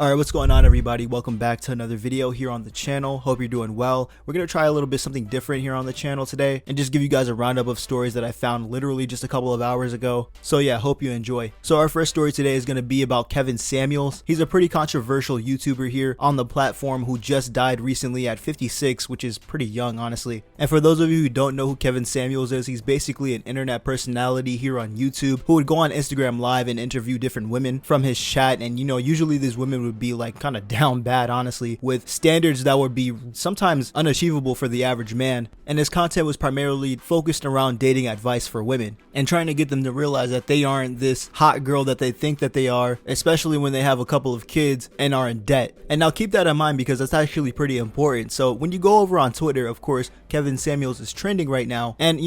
Alright, what's going on everybody? Welcome back to another video here on the channel. Hope you're doing well. We're going to try a little bit something different here on the channel today and just give you guys a roundup of stories that I found literally just a couple of hours ago. So yeah, hope you enjoy. So our first story today is going to be about Kevin Samuels. He's a pretty controversial YouTuber here on the platform who just died recently at 56, which is pretty young honestly. And for those of you who don't know who Kevin Samuels is, he's basically an internet personality here on YouTube who would go on Instagram Live and interview different women from his chat, and usually these women would be like kind of down bad honestly, with standards that would be sometimes unachievable for the average man. And his content was primarily focused around dating advice for women and trying to get them to realize that they aren't this hot girl that they think that they are, especially when they have a couple of kids and are in debt. And now keep that in mind because that's actually pretty important. So when you go over on Twitter, of course, Kevin Samuels is trending right now, and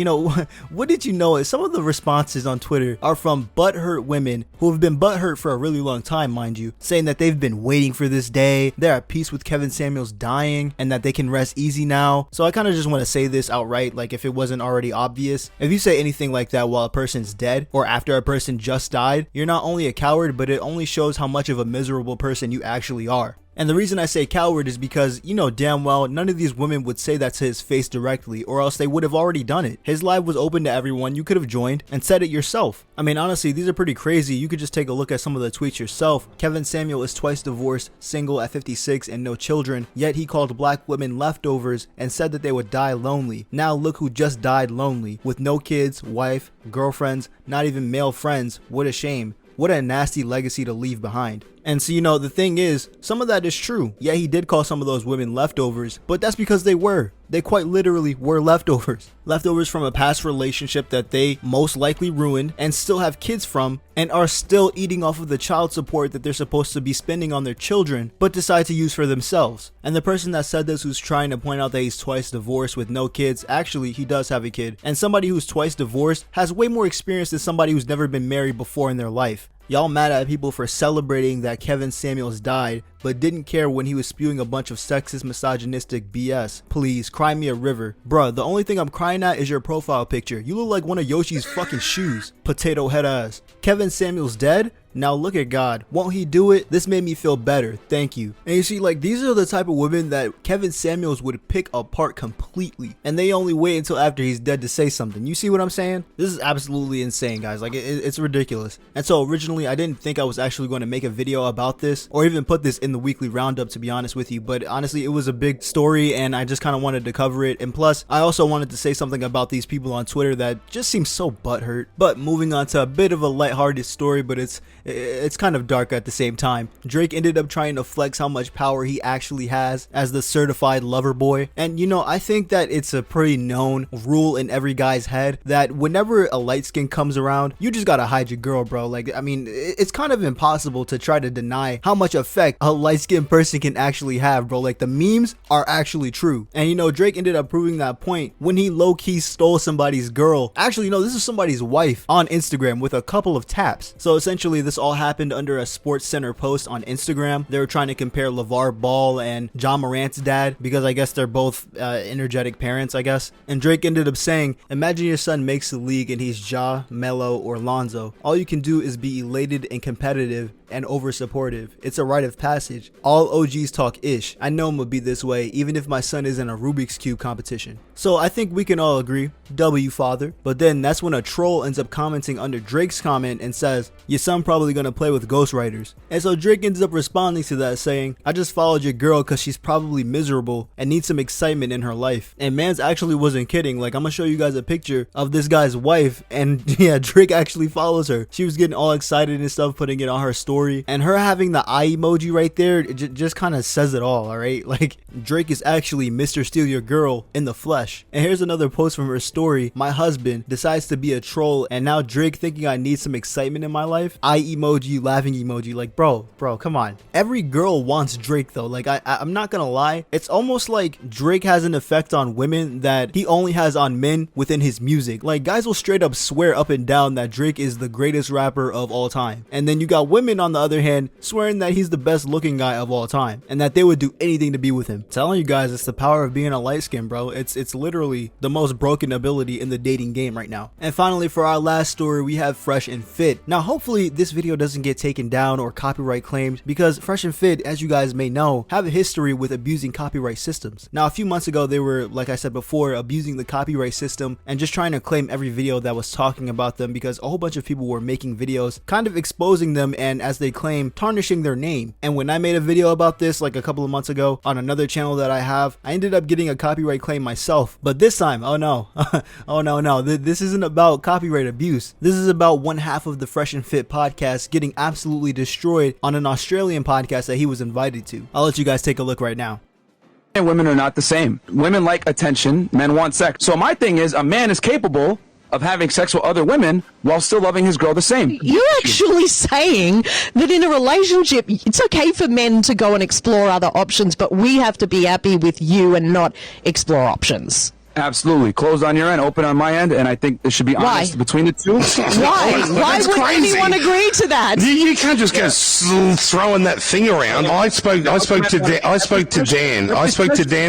what did you know is some of the responses on Twitter are from butthurt women who have been butthurt for a really long time, mind you, saying that they've been waiting for this day, they're at peace with Kevin Samuels dying, and that they can rest easy now. So I kind of just want to say this outright, like if it wasn't already obvious. If you say anything like that while a person's dead or after a person just died, you're not only a coward, but it only shows how much of a miserable person you actually are. And the reason I say coward is because you know damn well none of these women would say that to his face directly, or else they would have already done it. His live was open to everyone. You could have joined and said it yourself. I mean, honestly, these are pretty crazy. You could just take a look at some of the tweets yourself. Kevin Samuel is twice divorced, single at 56 and no children, yet he called black women leftovers and said that they would die lonely. Now look who just died lonely, with no kids, wife, girlfriends, not even male friends. What a shame. What a nasty legacy to leave behind. And so, the thing is, some of that is true. Yeah, he did call some of those women leftovers, but that's because they quite literally were leftovers. Leftovers from a past relationship that they most likely ruined and still have kids from, and are still eating off of the child support that they're supposed to be spending on their children, but decide to use for themselves. And the person that said this, who's trying to point out that he's twice divorced with no kids, actually he does have a kid. And somebody who's twice divorced has way more experience than somebody who's never been married before in their life. Y'all mad at people for celebrating that Kevin Samuels died, but didn't care when he was spewing a bunch of sexist, misogynistic BS. Please, cry me a river. Bruh, the only thing I'm crying at is your profile picture. You look like one of Yoshi's fucking shoes. Potato head ass. Kevin Samuels dead? Now look at God. Won't he do it? This made me feel better. Thank you. And you see, like, these are the type of women that Kevin Samuels would pick apart completely, and they only wait until after he's dead to say something. You see what I'm saying? This is absolutely insane, guys. Like, it's ridiculous. And so originally I didn't think I was actually going to make a video about this or even put this in the weekly roundup, to be honest with you, but honestly it was a big story and I just kind of wanted to cover it. And plus I also wanted to say something about these people on Twitter that just seem so butthurt. But moving on to a bit of a lighthearted story, but it's kind of dark at the same time. Drake ended up trying to flex how much power he actually has as the certified lover boy. And I think that it's a pretty known rule in every guy's head that whenever a light skin comes around, you just gotta hide your girl, bro. Like, I mean, it's kind of impossible to try to deny how much effect a light skinned person can actually have, bro. Like, the memes are actually true. And Drake ended up proving that point when he low-key stole somebody's girl. Actually, no, this is somebody's wife on Instagram with a couple of taps. So essentially this all happened under a Sports Center post on Instagram. They were trying to compare LeVar Ball and John Morant's dad because I guess they're both energetic parents, I guess. And Drake ended up saying, imagine your son makes the league and he's Ja, Melo, or Lonzo. All you can do is be elated and competitive and over supportive. It's a rite of passage. All OGs talk ish. I know I'ma be this way even if my son is in a Rubik's Cube competition. So I think we can all agree, W father. But then that's when a troll ends up commenting under Drake's comment and says, your son probably gonna play with ghostwriters. And so Drake ends up responding to that saying, I just followed your girl cause she's probably miserable and needs some excitement in her life. And mans actually wasn't kidding. Like, I'm gonna show you guys a picture of this guy's wife, and yeah, Drake actually follows her. She was getting all excited and stuff, putting it on her story. And her having the eye emoji right there, it just kind of says it all, alright? Like, Drake is actually Mr. Steal Your Girl in the flesh. And here's another post from her story. My husband decides to be a troll, and now Drake thinking I need some excitement in my life. Eye emoji, laughing emoji. Like, bro, come on. Every girl wants Drake though. Like, I'm not gonna lie. It's almost like Drake has an effect on women that he only has on men within his music. Like, guys will straight up swear up and down that Drake is the greatest rapper of all time. And then you got women on the other hand swearing that he's the best looking looking guy of all time, and that they would do anything to be with him. Telling you guys, it's the power of being a light skin, bro. It's literally the most broken ability in the dating game right now. And finally, for our last story, we have Fresh and Fit. Now, hopefully this video doesn't get taken down or copyright claimed, because Fresh and Fit, as you guys may know, have a history with abusing copyright systems. Now, a few months ago, they were, like I said before, abusing the copyright system and just trying to claim every video that was talking about them, because a whole bunch of people were making videos kind of exposing them and, as they claim, tarnishing their name. And when I made a video about this like a couple of months ago on another channel that I have, I ended up getting a copyright claim myself. But this time, oh no, oh no, this isn't about copyright abuse. This is about one half of the Fresh and Fit podcast getting absolutely destroyed on an Australian podcast that he was invited to. I'll let you guys take a look right now. And women are not the same. Women like attention, men want sex. So my thing is, a man is capable of having sex with other women while still loving his girl the same. You're actually saying that in a relationship, it's okay for men to go and explore other options, but we have to be happy with you and not explore options. Absolutely. Closed on your end, open on my end, and I think there should be honest between the two. Why? Why would anyone agree to that? You can't just go throwing that thing around. I spoke to Dan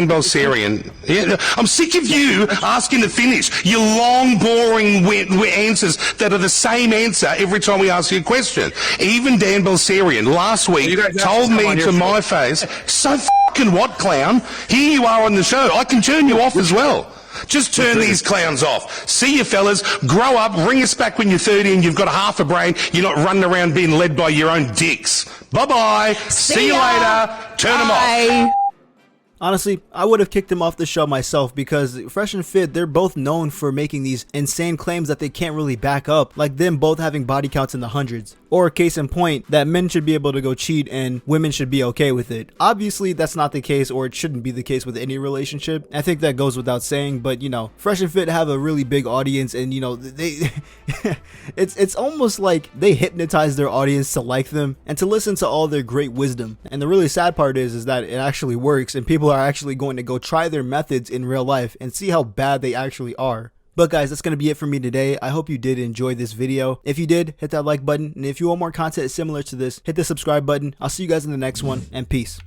Bilzerian. Yeah, I'm sick of you asking to finish your long, boring answers that are the same answer every time we ask you a question. Even Dan Bilzerian last week told me to my face, "So fucking what, clown? Here you are on the show. I can turn you off as well." Just turn these clowns off. See you fellas, grow up, ring us back when you're 30 and you've got half a brain. You're not running around being led by your own dicks. Bye-bye. See you later. Turn them off. Honestly, I would have kicked him off the show myself, because Fresh and Fit, they're both known for making these insane claims that they can't really back up, like them both having body counts in the hundreds. Or case in point, that men should be able to go cheat and women should be okay with it. Obviously, that's not the case, or it shouldn't be the case with any relationship. I think that goes without saying, but you know, Fresh and Fit have a really big audience, and you know, they it's almost like they hypnotize their audience to like them and to listen to all their great wisdom. And the really sad part is that it actually works, and people are actually going to go try their methods in real life and see how bad they actually are. But guys, that's going to be it for me today. I hope you did enjoy this video. If you did, hit that like button. And if you want more content similar to this, hit the subscribe button. I'll see you guys in the next one, and peace.